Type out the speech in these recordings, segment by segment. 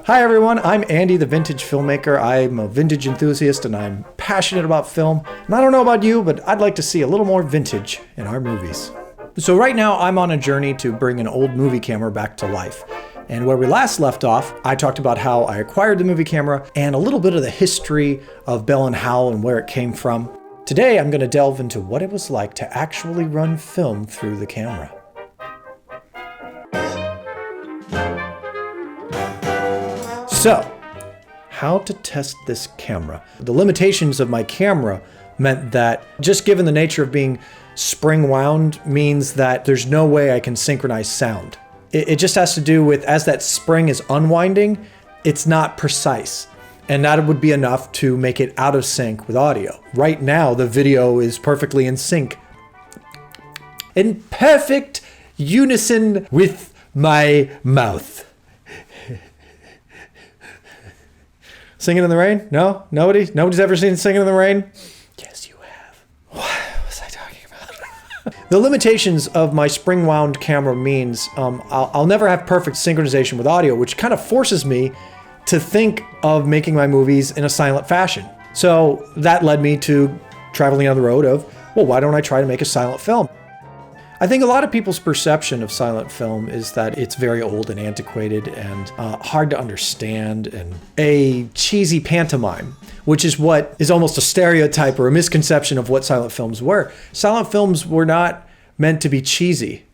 Hi everyone, I'm Andy, the vintage filmmaker. I'm a vintage enthusiast and I'm passionate about film. And I don't know about you, but I'd like to see a little more vintage in our movies. So right now I'm on a journey to bring an old movie camera back to life. And where we last left off, I talked about how I acquired the movie camera and a little bit of the history of Bell & Howell and where it came from. Today I'm going to delve into what it was like to actually run film through the camera. So, how to test this camera? The limitations of my camera meant that just given the nature of being spring wound means that there's no way I can synchronize sound. It just has to do with as that spring is unwinding, it's not precise. And that would be enough to make it out of sync with audio. Right now, the video is perfectly in sync. In perfect unison with my mouth. Singing in the Rain? No? Nobody? Nobody's ever seen Singing in the Rain? Yes, you have. What was I talking about? The limitations of my spring wound camera means I'll never have perfect synchronization with audio, which kind of forces me to think of making my movies in a silent fashion. So that led me to traveling down the road of, well, why don't I try to make a silent film? I think a lot of people's perception of silent film is that it's very old and antiquated and hard to understand and a cheesy pantomime, which is what is almost a stereotype or a misconception of what silent films were. Silent films were not meant to be cheesy.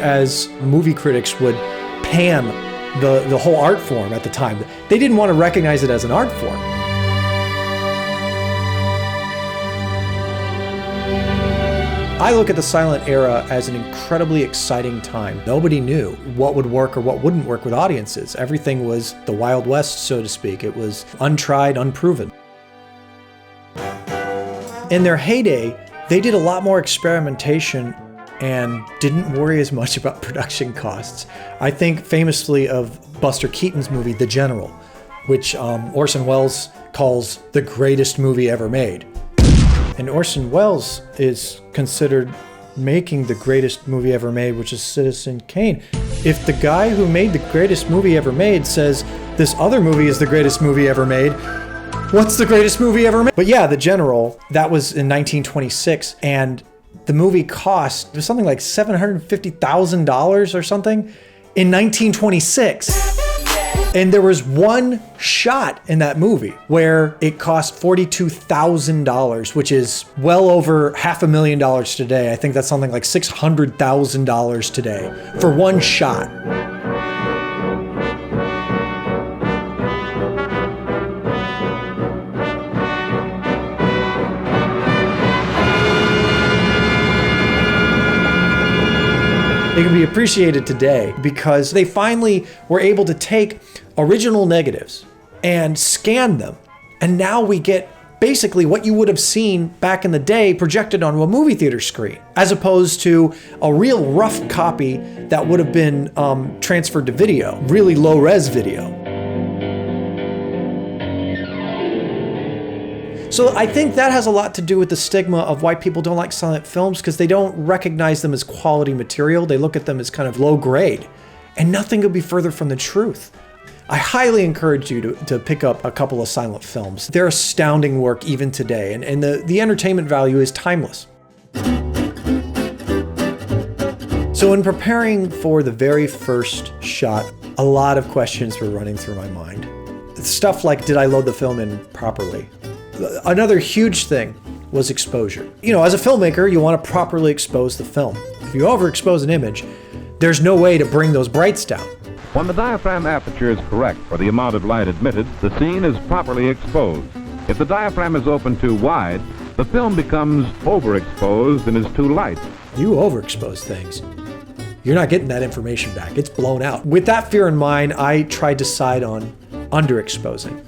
As movie critics would pan the whole art form at the time. They didn't want to recognize it as an art form. I look at the silent era as an incredibly exciting time. Nobody knew what would work or what wouldn't work with audiences. Everything was the Wild West, so to speak. It was untried, unproven. In their heyday, they did a lot more experimentation and didn't worry as much about production costs. I think famously of Buster Keaton's movie, The General, which Orson Welles calls the greatest movie ever made. And Orson Welles is considered making the greatest movie ever made, which is Citizen Kane. If the guy who made the greatest movie ever made says this other movie is the greatest movie ever made, what's the greatest movie ever made? But yeah, The General, that was in 1926, and the movie cost, it was something like $750,000 or something in 1926. And there was one shot in that movie where it cost $42,000, which is well over $500,000 today. I think that's something like $600,000 today for one shot. They can be appreciated today because they finally were able to take original negatives and scan them. And now we get basically what you would have seen back in the day projected onto a movie theater screen, as opposed to a real rough copy that would have been transferred to video, really low res video. So I think that has a lot to do with the stigma of why people don't like silent films, because they don't recognize them as quality material. They look at them as kind of low grade, and nothing could be further from the truth. I highly encourage you to pick up a couple of silent films. They're astounding work even today, and the entertainment value is timeless. So in preparing for the very first shot, a lot of questions were running through my mind. Stuff like, did I load the film in properly? Another huge thing was exposure. You know, as a filmmaker, you want to properly expose the film. If you overexpose an image, there's no way to bring those brights down. When the diaphragm aperture is correct for the amount of light admitted, the scene is properly exposed. If the diaphragm is open too wide, the film becomes overexposed and is too light. You overexpose things, you're not getting that information back. It's blown out. With that fear in mind, I tried to decide on underexposing.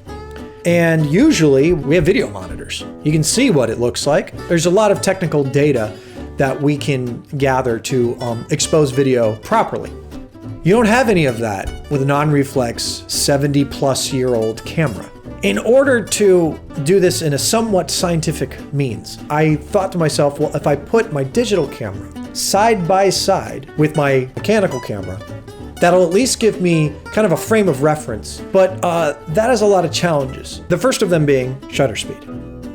And usually we have video monitors. You can see what it looks like. There's a lot of technical data that we can gather to expose video properly. You don't have any of that with a non-reflex 70-plus-year-old camera. In order to do this in a somewhat scientific means, I thought to myself, well, if I put my digital camera side by side with my mechanical camera, that'll at least give me kind of a frame of reference. But that has a lot of challenges. The first of them being shutter speed.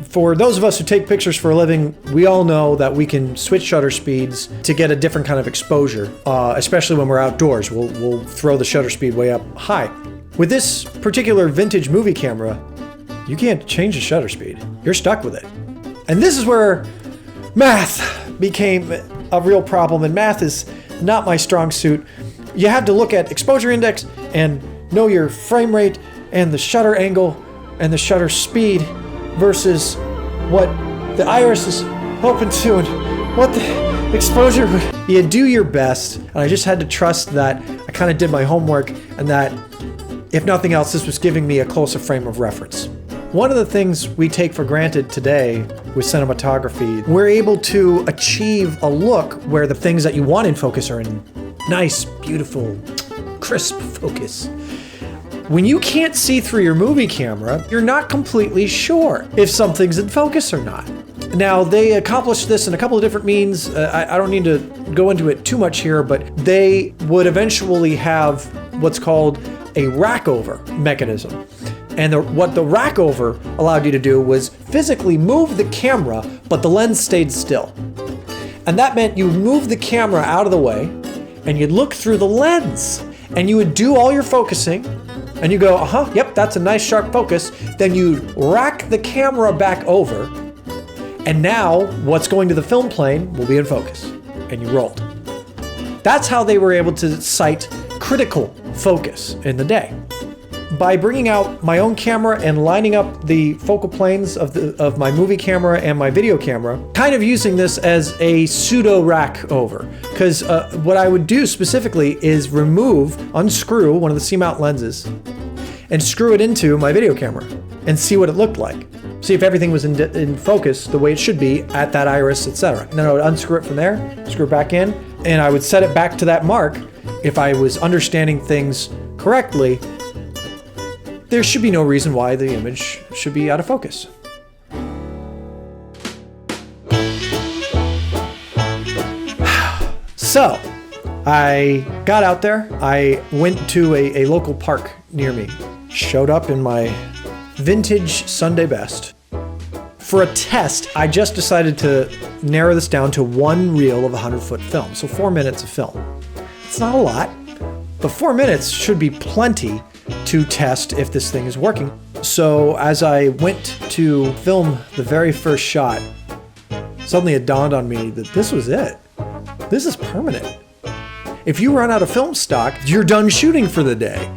For those of us who take pictures for a living, we all know that we can switch shutter speeds to get a different kind of exposure, especially when we're outdoors. We'll throw the shutter speed way up high. With this particular vintage movie camera, you can't change the shutter speed. You're stuck with it. And this is where math became a real problem, and math is not my strong suit. You have to look at exposure index and know your frame rate and the shutter angle and the shutter speed versus what the iris is hoping to and what the exposure would. You do your best, and I just had to trust that I kind of did my homework and that, if nothing else, this was giving me a closer frame of reference. One of the things we take for granted today with cinematography, we're able to achieve a look where the things that you want in focus are in nice, beautiful, crisp focus. When you can't see through your movie camera, you're not completely sure if something's in focus or not. Now, they accomplished this in a couple of different means. I don't need to go into it too much here, but they would eventually have what's called a rack over mechanism. And what the rack over allowed you to do was physically move the camera, but the lens stayed still. And that meant you move the camera out of the way and you'd look through the lens and you would do all your focusing and you go, yep, that's a nice sharp focus. Then you rack the camera back over, and now what's going to the film plane will be in focus, and you rolled. That's how they were able to cite critical focus in the day. By bringing out my own camera and lining up the focal planes of my movie camera and my video camera, kind of using this as a pseudo rack over. Because what I would do specifically is unscrew one of the C-mount lenses and screw it into my video camera and see what it looked like. See if everything was in focus the way it should be at that iris, etc. And then I would unscrew it from there, screw it back in, and I would set it back to that mark. If I was understanding things correctly, there should be no reason why the image should be out of focus. So, I got out there. I went to a local park near me. Showed up in my vintage Sunday best. For a test, I just decided to narrow this down to one reel of 100-foot film, so 4 minutes of film. It's not a lot, but 4 minutes should be plenty to test if this thing is working. So as I went to film the very first shot, suddenly it dawned on me that this was it. This is permanent. If you run out of film stock, you're done shooting for the day.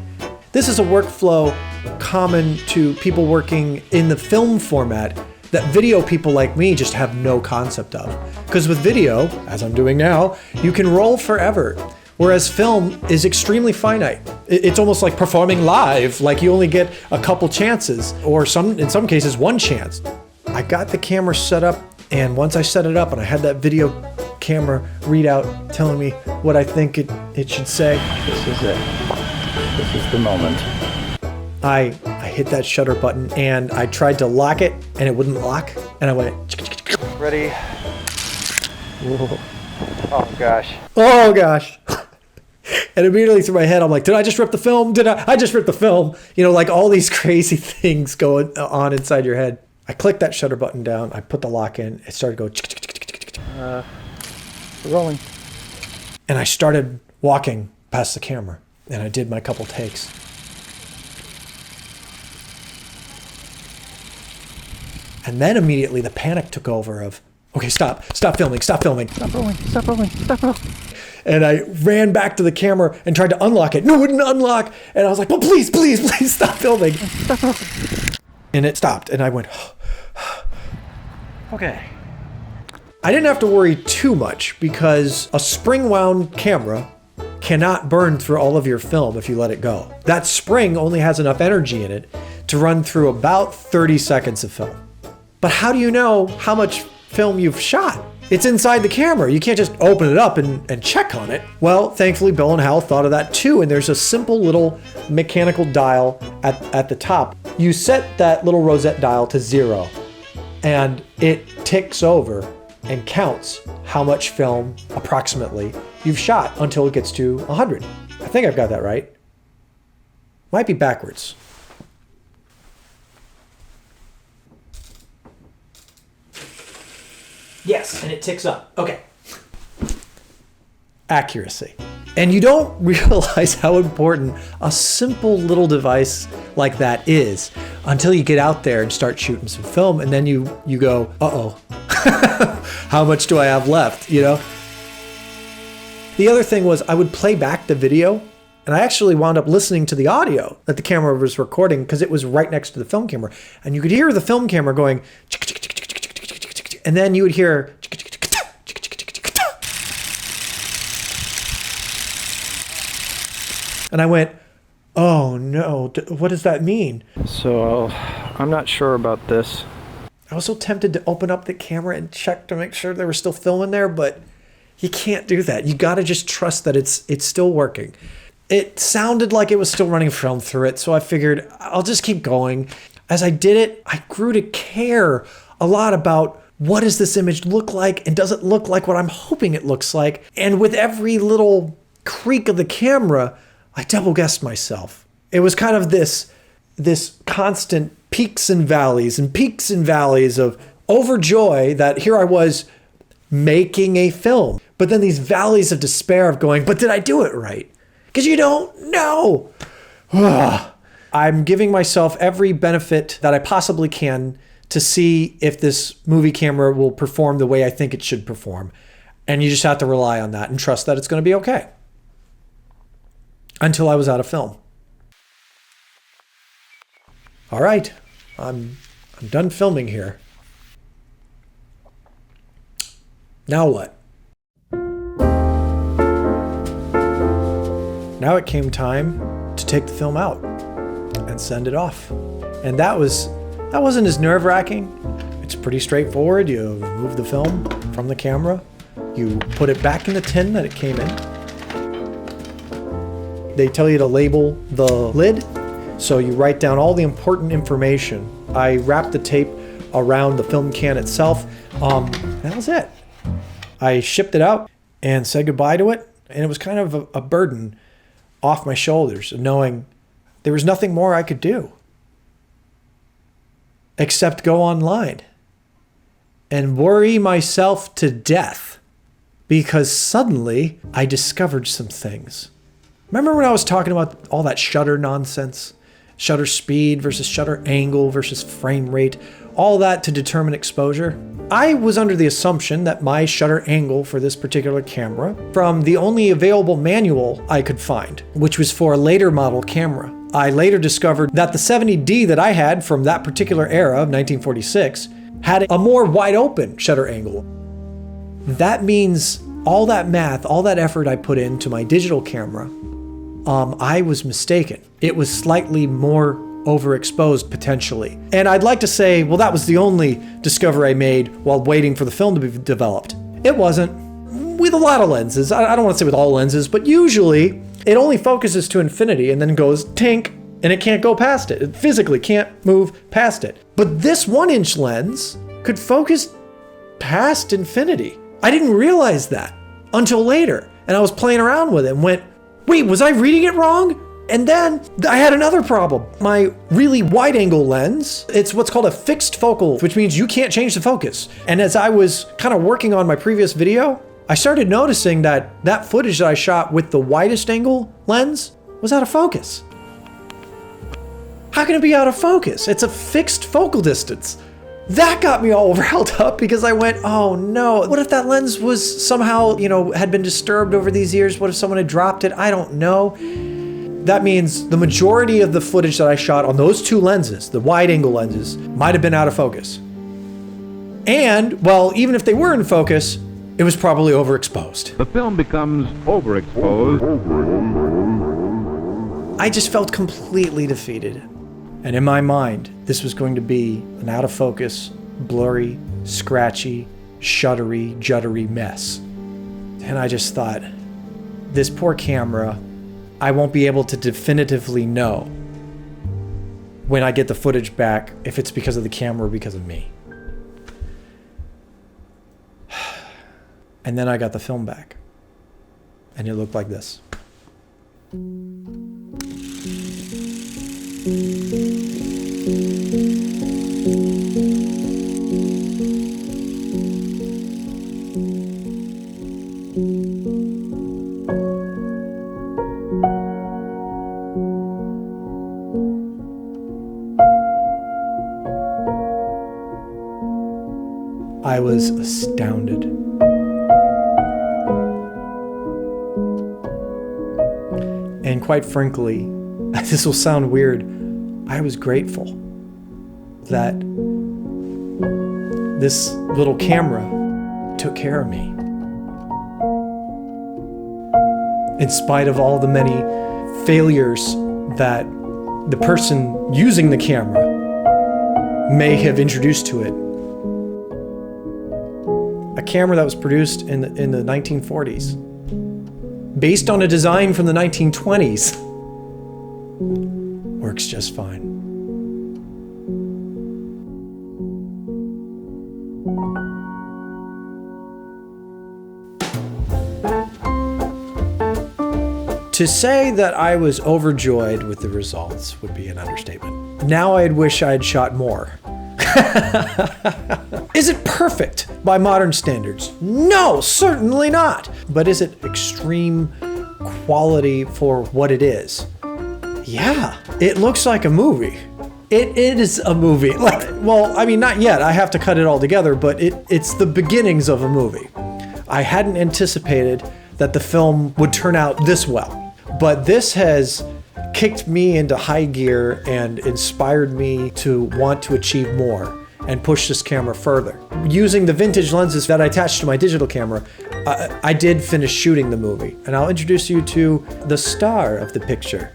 This is a workflow common to people working in the film format that video people like me just have no concept of. Because with video, as I'm doing now, you can roll forever. Whereas film is extremely finite. It's almost like performing live, like you only get a couple chances, or in some cases, one chance. I got the camera set up, and once I set it up and I had that video camera readout telling me what I think it should say. This is it. This is the moment. I hit that shutter button and I tried to lock it and it wouldn't lock. And I went, Ready? Whoa. Oh gosh. Oh gosh. And immediately through my head, I'm like, did I just rip the film? I just ripped the film? You know, like all these crazy things going on inside your head. I clicked that shutter button down. I put the lock in. It started going. Rolling. And I started walking past the camera. And I did my couple takes. And then immediately the panic took over of, okay, stop filming. Stop rolling. And I ran back to the camera and tried to unlock it. No, it wouldn't unlock. And I was like, well, please stop filming. And it stopped. And I went, okay. I didn't have to worry too much because a spring-wound camera cannot burn through all of your film if you let it go. That spring only has enough energy in it to run through about 30 seconds of film. But how do you know how much film you've shot? It's inside the camera. You can't just open it up and check on it. Well, thankfully, Bill and Hal thought of that too, and there's a simple little mechanical dial at the top. You set that little rosette dial to 0, and it ticks over and counts how much film, approximately, you've shot until it gets to 100. I think I've got that right. Might be backwards. Yes, and it ticks up. Okay. Accuracy. And you don't realize how important a simple little device like that is until you get out there and start shooting some film, and then you go, uh-oh, how much do I have left, you know? The other thing was I would play back the video, and I actually wound up listening to the audio that the camera was recording because it was right next to the film camera. And you could hear the film camera going, and then you would hear, and I went, oh no, what does that mean? So, I'm not sure about this. I was so tempted to open up the camera and check to make sure they were still filming there, but you can't do that. You gotta just trust that it's still working. It sounded like it was still running film through it, so I figured I'll just keep going. As I did it, I grew to care a lot about what does this image look like, and does it look like what I'm hoping it looks like? And with every little creak of the camera, I double-guessed myself. It was kind of this constant peaks and valleys of overjoy that here I was making a film. But then these valleys of despair of going, but did I do it right? Because you don't know. I'm giving myself every benefit that I possibly can to see if this movie camera will perform the way I think it should perform. And you just have to rely on that and trust that it's going to be okay. Until I was out of film. All right, I'm done filming here. Now what? Now it came time to take the film out and send it off. And that wasn't as nerve-wracking. It's pretty straightforward. You remove the film from the camera. You put it back in the tin that it came in. They tell you to label the lid, so you write down all the important information. I wrapped the tape around the film can itself. That was it. I shipped it out and said goodbye to it, and it was kind of a burden off my shoulders, knowing there was nothing more I could do except go online and worry myself to death because suddenly I discovered some things. Remember when I was talking about all that shutter nonsense? Shutter speed versus shutter angle versus frame rate, all that to determine exposure? I was under the assumption that my shutter angle for this particular camera, from the only available manual I could find, which was for a later model camera. I later discovered that the 70D that I had from that particular era of 1946 had a more wide open shutter angle. That means all that math, all that effort I put into my digital camera, I was mistaken. It was slightly more overexposed potentially. And I'd like to say, well, that was the only discovery I made while waiting for the film to be developed. It wasn't. With a lot of lenses, I don't want to say with all lenses, but usually it only focuses to infinity and then goes tink, and it can't go past it. It physically can't move past it. But this 1-inch lens could focus past infinity. I didn't realize that until later. And I was playing around with it and went, wait, was I reading it wrong? And then I had another problem. My really wide angle lens, it's what's called a fixed focal, which means you can't change the focus. And as I was kind of working on my previous video, I started noticing that that footage that I shot with the widest angle lens was out of focus. How can it be out of focus? It's a fixed focal distance. That got me all riled up because I went, oh no, what if that lens was somehow, had been disturbed over these years? What if someone had dropped it? I don't know. That means the majority of the footage that I shot on those two lenses, the wide angle lenses, might have been out of focus. And, well, even if they were in focus, it was probably overexposed. The film becomes overexposed. I just felt completely defeated. And in my mind, this was going to be an out of focus, blurry, scratchy, shuddery, juddery mess. And I just thought, this poor camera, I won't be able to definitively know when I get the footage back if it's because of the camera or because of me. And then I got the film back, and it looked like this. I was astounded. And quite frankly, this will sound weird, I was grateful that this little camera took care of me. In spite of all the many failures that the person using the camera may have introduced to it. A camera that was produced in the 1940s, based on a design from the 1920s, works just fine. To say that I was overjoyed with the results would be an understatement. Now I'd wish I'd shot more. Is it perfect by modern standards? No, certainly not. But is it extreme quality for what it is? Yeah, it looks like a movie. It is a movie. Well, I mean, not yet. I have to cut it all together, but it's the beginnings of a movie. I hadn't anticipated that the film would turn out this well, but this has kicked me into high gear and inspired me to want to achieve more and push this camera further. Using the vintage lenses that I attached to my digital camera, I did finish shooting the movie. And I'll introduce you to the star of the picture.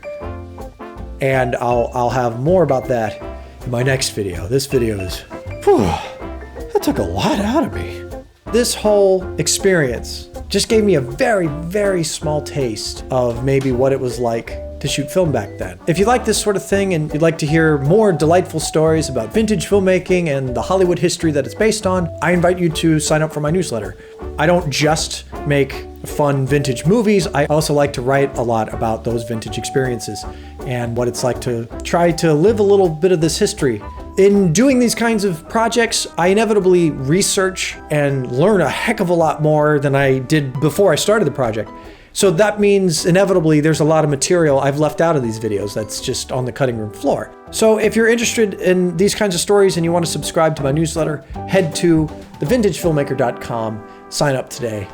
And I'll have more about that in my next video. This video is, that took a lot out of me. This whole experience just gave me a very, very small taste of maybe what it was like to shoot film back then. If you like this sort of thing and you'd like to hear more delightful stories about vintage filmmaking and the Hollywood history that it's based on, I invite you to sign up for my newsletter. I don't just make fun vintage movies, I also like to write a lot about those vintage experiences and what it's like to try to live a little bit of this history. In doing these kinds of projects, I inevitably research and learn a heck of a lot more than I did before I started the project. So that means inevitably there's a lot of material I've left out of these videos that's just on the cutting room floor. So if you're interested in these kinds of stories and you want to subscribe to my newsletter, head to thevintagefilmmaker.com, sign up today.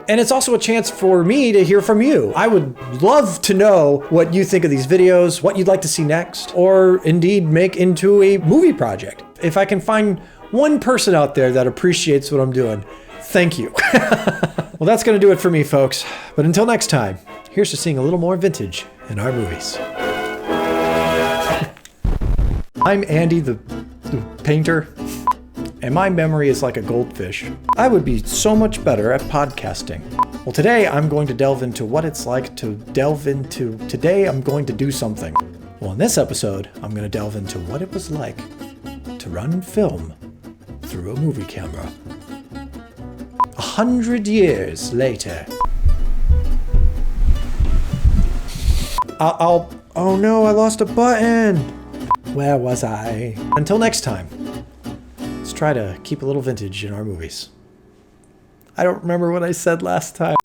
And it's also a chance for me to hear from you. I would love to know what you think of these videos, what you'd like to see next, or indeed make into a movie project. If I can find one person out there that appreciates what I'm doing, thank you. Well, that's going to do it for me, folks. But until next time, here's to seeing a little more vintage in our movies. I'm Andy, the painter, and my memory is like a goldfish. I would be so much better at podcasting. Well, today I'm going to delve into what it's like to today I'm going to do something. Well, in this episode, I'm going to delve into what it was like to run film through a movie camera. 100 years later. Oh no, I lost a button. Where was I? Until next time, let's try to keep a little vintage in our movies. I don't remember what I said last time.